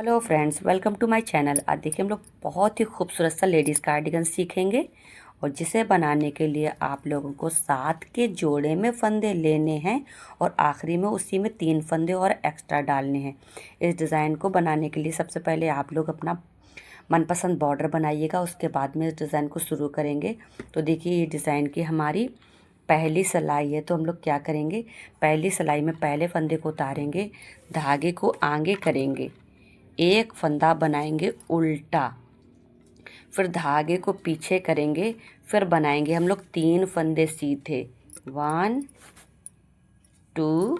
Hello friends, welcome to my channel. आज देखिए हम लोग बहुत ही खूबसूरत सा लेडीज़ कार्डिगन सीखेंगे और जिसे बनाने के लिए आप लोगों को 7 के जोड़े में फंदे लेने हैं और आखिरी में उसी में 3 फंदे और एक्स्ट्रा डालने हैं। इस डिज़ाइन को बनाने के लिए सबसे पहले आप लोग अपना मनपसंद बॉर्डर बनाइएगा, उसके बाद में इस डिज़ाइन को शुरू करेंगे। तो देखिए ये डिज़ाइन की हमारी पहली सिलाई है। तो हम लोग क्या करेंगे, पहली सिलाई में पहले फंदे को उतारेंगे, धागे को आगे करेंगे, एक फंदा बनाएंगे उल्टा, फिर धागे को पीछे करेंगे, फिर बनाएंगे हम लोग 3 फंदे सीधे। 1 2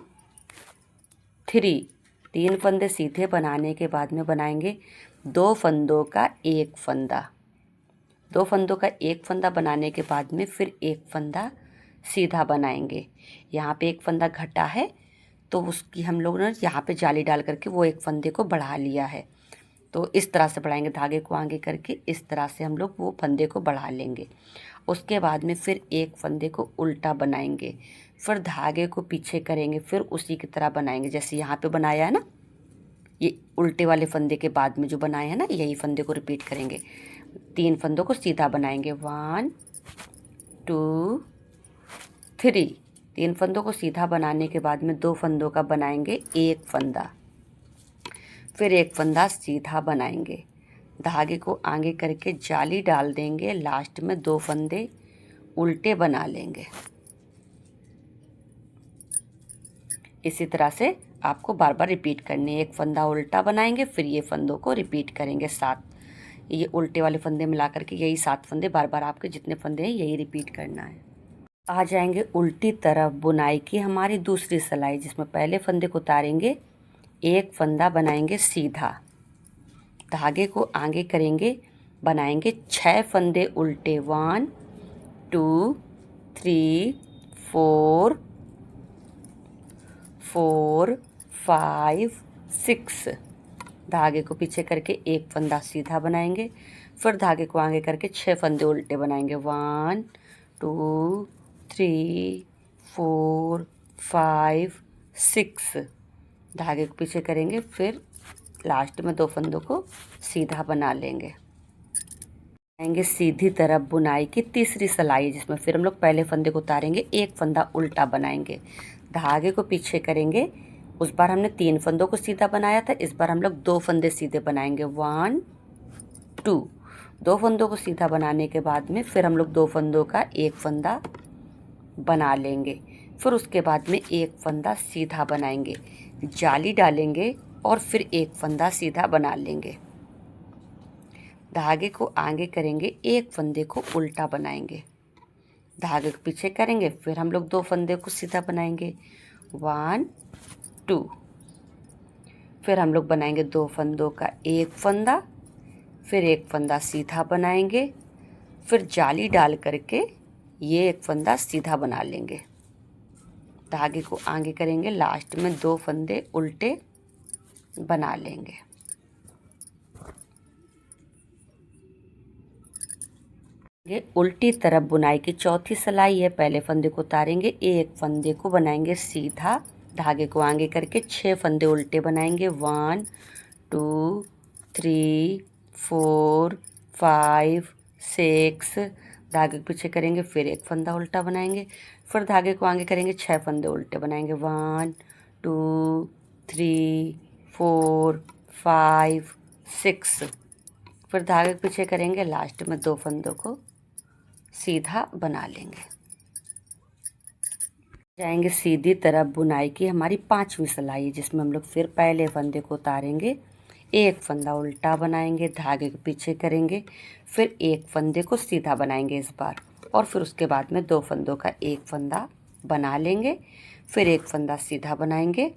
3। 3 फंदे सीधे बनाने के बाद में बनाएंगे 2 फंदों का एक फंदा। 2 फंदों का एक फंदा बनाने के बाद में फिर एक फंदा सीधा बनाएंगे। यहाँ पे एक फंदा घटा है तो उसकी हम लोग ना यहाँ पे जाली डाल करके वो एक फंदे को बढ़ा लिया है। तो इस तरह से बढ़ाएंगे, धागे को आगे करके इस तरह से हम लोग वो फंदे को बढ़ा लेंगे। उसके बाद में फिर एक फंदे को उल्टा बनाएंगे, फिर धागे को पीछे करेंगे, फिर उसी की तरह बनाएंगे जैसे यहाँ पे बनाया है ना। ये उल्टे वाले फंदे के बाद में जो बनाए हैं ना, यही फंदे को रिपीट करेंगे। 3 फंदों को सीधा बनाएंगे। 1 2 3। 3 फंदों को सीधा बनाने के बाद में 2 फंदों का बनाएंगे एक फंदा, फिर एक फंदा सीधा बनाएंगे, धागे को आगे करके जाली डाल देंगे, लास्ट में 2 फंदे उल्टे बना लेंगे। इसी तरह से आपको बार बार रिपीट करने, एक फंदा उल्टा बनाएंगे, फिर ये फंदों को रिपीट करेंगे 7। ये उल्टे वाले फंदे मिला करके यही 7 फंदे बार बार आपके जितने फंदे हैं यही रिपीट करना है। आ जाएंगे उल्टी तरफ बुनाई की हमारी दूसरी सिलाई, जिसमें पहले फंदे को उतारेंगे, एक फंदा बनाएंगे सीधा, धागे को आगे करेंगे, बनाएंगे 6 फंदे उल्टे। 1 2 3 4 4 5 6। धागे को पीछे करके एक फंदा सीधा बनाएंगे, फिर धागे को आगे करके 6 फंदे उल्टे बनाएंगे। 1 2 3 4 5 6। धागे को पीछे करेंगे, फिर लास्ट में 2 फंदों को सीधा बना लेंगे। आएंगे सीधी तरफ बुनाई की तीसरी सिलाई, जिसमें फिर हम लोग पहले फंदे को उतारेंगे, एक फंदा उल्टा बनाएंगे, धागे को पीछे करेंगे। उस बार हमने 3 फंदों को सीधा बनाया था, इस बार हम लोग 2 फंदे सीधे बनाएंगे। 1 2। 2 फंदों को सीधा बनाने के बाद में फिर हम लोग 2 फंदों का एक फंदा बना लेंगे, फिर उसके बाद में एक फंदा सीधा बनाएंगे, जाली डालेंगे और फिर एक फंदा सीधा बना लेंगे, धागे को आगे करेंगे, एक फंदे को उल्टा बनाएंगे, धागे को पीछे करेंगे, फिर हम लोग 2 फंदे को सीधा बनाएंगे। 1 2। फिर हम लोग बनाएंगे 2 फंदों का एक फंदा, फिर एक फंदा सीधा बनाएंगे, फिर जाली डाल करके ये एक फंदा सीधा बना लेंगे, धागे को आगे करेंगे, लास्ट में 2 फंदे उल्टे बना लेंगे। ये उल्टी तरफ बुनाई की चौथी सिलाई है। पहले फंदे को उतारेंगे, एक फंदे को बनाएंगे सीधा, धागे को आगे करके 6 फंदे उल्टे बनाएंगे। 1 2 3 4 5 6। धागे को पीछे करेंगे, फिर एक फंदा उल्टा बनाएंगे, फिर धागे को आगे करेंगे, 6 फंदे उल्टे बनाएंगे। 1 2 3 4 5 6। फिर धागे को पीछे करेंगे, लास्ट में 2 फंदों को सीधा बना लेंगे। जाएंगे सीधी तरफ बुनाई की हमारी 5वीं सिलाई है, जिसमें हम लोग फिर पहले फंदे को उतारेंगे, एक फंदा उल्टा बनाएंगे, धागे को पीछे करेंगे, फिर एक फंदे को सीधा बनाएंगे इस बार, और फिर उसके बाद में 2 फंदों का एक फंदा बना लेंगे, फिर एक फंदा सीधा बनाएंगे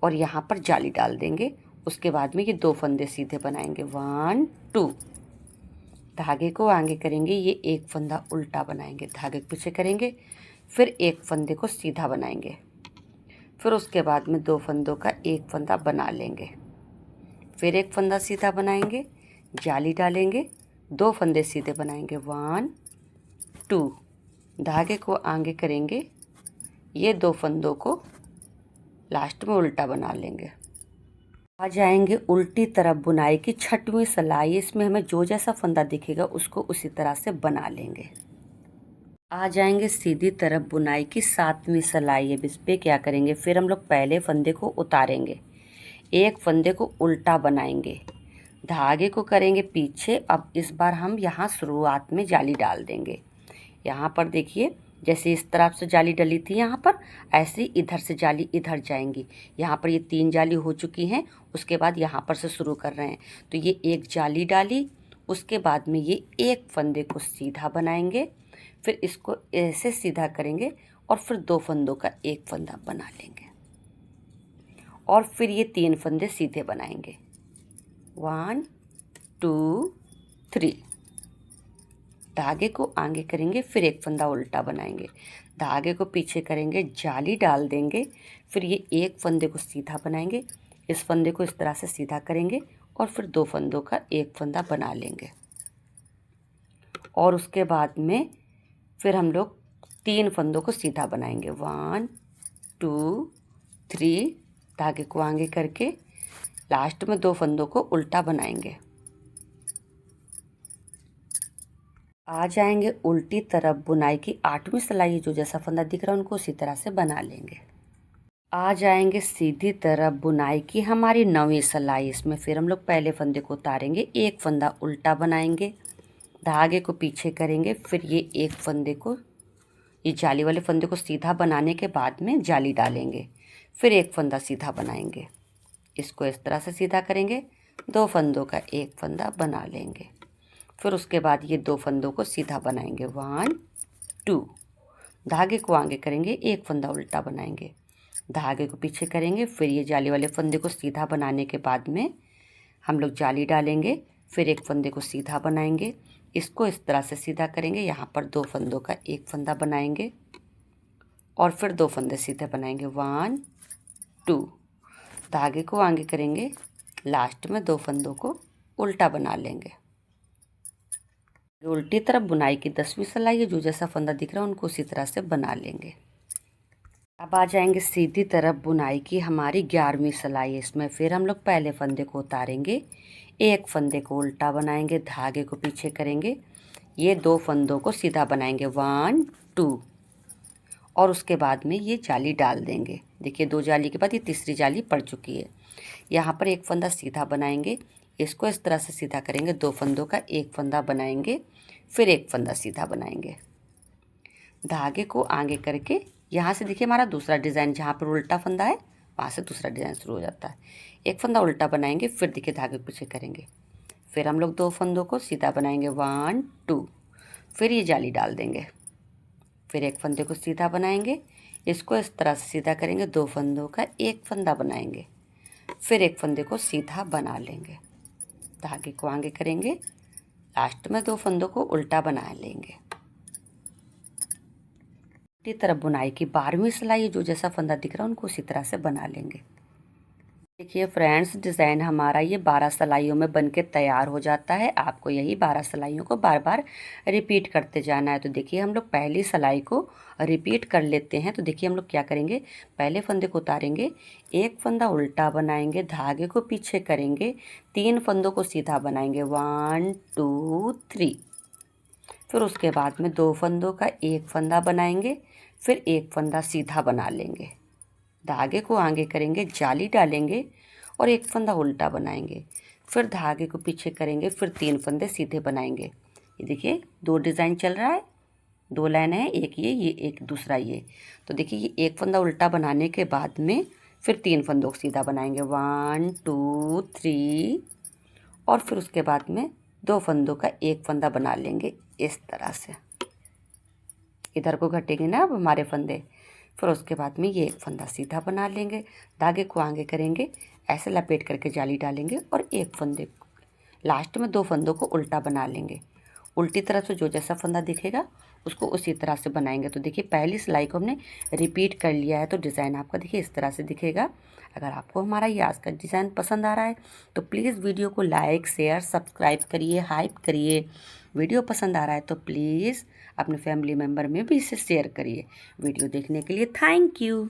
और यहाँ पर जाली डाल देंगे। उसके बाद में ये 2 फंदे सीधे बनाएंगे। 1 2। धागे को आगे करेंगे, ये एक फंदा उल्टा बनाएंगे, धागे को पीछे करेंगे, फिर एक फंदे को सीधा बनाएंगे, फिर उसके बाद में 2 फंदों का एक फंदा बना लेंगे, फिर एक फंदा सीधा बनाएंगे, जाली डालेंगे, 2 फंदे सीधे बनाएंगे। 1 2। धागे को आगे करेंगे, ये 2 फंदों को लास्ट में उल्टा बना लेंगे। आ जाएंगे उल्टी तरफ बुनाई की 6वीं सिलाई। इसमें हमें जो जैसा फंदा दिखेगा उसको उसी तरह से बना लेंगे। आ जाएंगे सीधी तरफ बुनाई की 7वीं सिलाई। अब इस पे क्या करेंगे, फिर हम लोग पहले फंदे को उतारेंगे, एक फंदे को उल्टा बनाएंगे, धागे को करेंगे पीछे। अब इस बार हम यहाँ शुरुआत में जाली डाल देंगे। यहाँ पर देखिए, जैसे इस तरफ से जाली डली थी यहाँ पर, ऐसे ही इधर से जाली इधर जाएंगी। यहाँ पर ये 3 जाली हो चुकी हैं। उसके बाद यहाँ पर से शुरू कर रहे हैं, तो ये एक जाली डाली, उसके बाद में ये एक फंदे को सीधा बनाएंगे, फिर इसको ऐसे सीधा करेंगे और फिर 2 फंदों का एक फंदा बना लेंगे और फिर ये 3 फंदे सीधे बनाएंगे। 1 2 3। धागे को आगे करेंगे, फिर एक फंदा उल्टा बनाएंगे, धागे को पीछे करेंगे, जाली डाल देंगे, फिर ये एक फंदे को सीधा बनाएंगे, इस फंदे को इस तरह से सीधा करेंगे और फिर 2 फंदों का एक फंदा बना लेंगे। और उसके बाद में फिर हम लोग 3 फंदों को सीधा बनाएंगे। 1 2 3। धागे को आगे करके लास्ट में 2 फंदों को उल्टा बनाएंगे। आ जाएंगे उल्टी तरफ बुनाई की 8वीं सिलाई। जो जैसा फंदा दिख रहा है उनको उसी तरह से बना लेंगे। आ जाएंगे सीधी तरफ बुनाई की हमारी 9वीं सिलाई। इसमें फिर हम लोग पहले फंदे को उतारेंगे, एक फंदा उल्टा बनाएंगे, धागे को पीछे करेंगे, फिर ये एक फंदे को, ये जाली वाले फंदे को सीधा बनाने के बाद में जाली डालेंगे, फिर एक फंदा सीधा बनाएंगे, इसको इस तरह से सीधा करेंगे, 2 फंदों का एक फंदा बना लेंगे। फिर उसके बाद ये 2 फंदों को सीधा बनाएंगे। 1 2। धागे को आगे करेंगे, एक फंदा उल्टा बनाएंगे, धागे को पीछे करेंगे, फिर ये जाली वाले फंदे को सीधा बनाने के बाद में हम लोग जाली डालेंगे, फिर एक फंदे को सीधा बनाएंगे, इसको इस तरह से सीधा करेंगे, यहाँ पर 2 फंदों का एक फंदा बनाएंगे और फिर 2 फंदे सीधे बनाएंगे। 1 2। धागे को आगे करेंगे, लास्ट में 2 फंदों को उल्टा बना लेंगे। उल्टी तरफ बुनाई की 10वीं सिलाई है। जो जैसा फंदा दिख रहा है उनको उसी तरह से बना लेंगे। अब आ जाएंगे सीधी तरफ बुनाई की हमारी 11वीं सिलाई। इसमें फिर हम लोग पहले फंदे को उतारेंगे, एक फंदे को उल्टा बनाएंगे, धागे को पीछे करेंगे, ये 2 फंदों को सीधा बनाएंगे। 1 2। और उसके बाद में ये जाली डाल देंगे। देखिए 2 जाली के बाद ये तीसरी जाली पड़ चुकी है। यहाँ पर एक फंदा सीधा बनाएंगे, इसको इस तरह से सीधा करेंगे, 2 फंदों का एक फंदा बनाएंगे, फिर एक फंदा सीधा बनाएंगे, धागे को आगे करके यहाँ से देखिए हमारा दूसरा डिज़ाइन, जहाँ पर उल्टा फंदा है वहाँ से दूसरा डिज़ाइन शुरू हो जाता है। एक फंदा उल्टा बनाएंगे, फिर देखिए धागे पीछे करेंगे, फिर हम लोग 2 फंदों को सीधा बनाएंगे। 1 2। फिर ये जाली डाल देंगे, फिर एक फंदे को सीधा बनाएंगे, इसको इस तरह से सीधा करेंगे, 2 फंदों का एक फंदा बनाएंगे, फिर एक फंदे को सीधा बना लेंगे, धागे को आगे करेंगे, लास्ट में 2 फंदों को उल्टा बना लेंगे। उल्टी तरफ बुनाई की 12वीं सिलाई। जो जैसा फंदा दिख रहा है उनको उसी तरह से बना लेंगे। देखिए फ्रेंड्स, डिज़ाइन हमारा ये 12 सिलाइयों में बनके तैयार हो जाता है। आपको यही 12 सिलाइयों को बार बार रिपीट करते जाना है। तो देखिए हम लोग पहली सिलाई को रिपीट कर लेते हैं। तो देखिए हम लोग क्या करेंगे, पहले फंदे को उतारेंगे, एक फंदा उल्टा बनाएंगे, धागे को पीछे करेंगे, 3 फंदों को सीधा बनाएंगे। 1 2 3। फिर उसके बाद में 2 फंदों का एक फंदा बनाएंगे, फिर एक फंदा सीधा बना लेंगे, धागे को आगे करेंगे, जाली डालेंगे और एक फंदा उल्टा बनाएंगे, फिर धागे को पीछे करेंगे, फिर 3 फंदे सीधे बनाएंगे। ये देखिए 2 डिज़ाइन चल रहा है, 2 लाइन है, एक ये एक दूसरा ये। तो देखिए ये एक फंदा उल्टा बनाने के बाद में फिर 3 फंदों को सीधा बनाएंगे। 1 2 3। और फिर उसके बाद में 2 फंदों का एक फंदा बना लेंगे इस तरह से। इधर को घटेंगे ना अब हमारे फंदे। फिर उसके बाद में ये एक फंदा सीधा बना लेंगे, धागे को आगे करेंगे, ऐसे लपेट करके जाली डालेंगे और एक फंदे लास्ट में 2 फंदों को उल्टा बना लेंगे। उल्टी तरफ से जो जैसा फंदा दिखेगा उसको उसी तरह से बनाएंगे। तो देखिए पहली सिलाई को हमने रिपीट कर लिया है, तो डिज़ाइन आपका देखिए इस तरह से दिखेगा। अगर आपको हमारा ये आज का डिज़ाइन पसंद आ रहा है तो प्लीज़ वीडियो को लाइक शेयर सब्सक्राइब करिए, हाइप करिए। वीडियो पसंद आ रहा है तो प्लीज़ अपने फैमिली मेम्बर में भी इसे शेयर करिए। वीडियो देखने के लिए थैंक यू।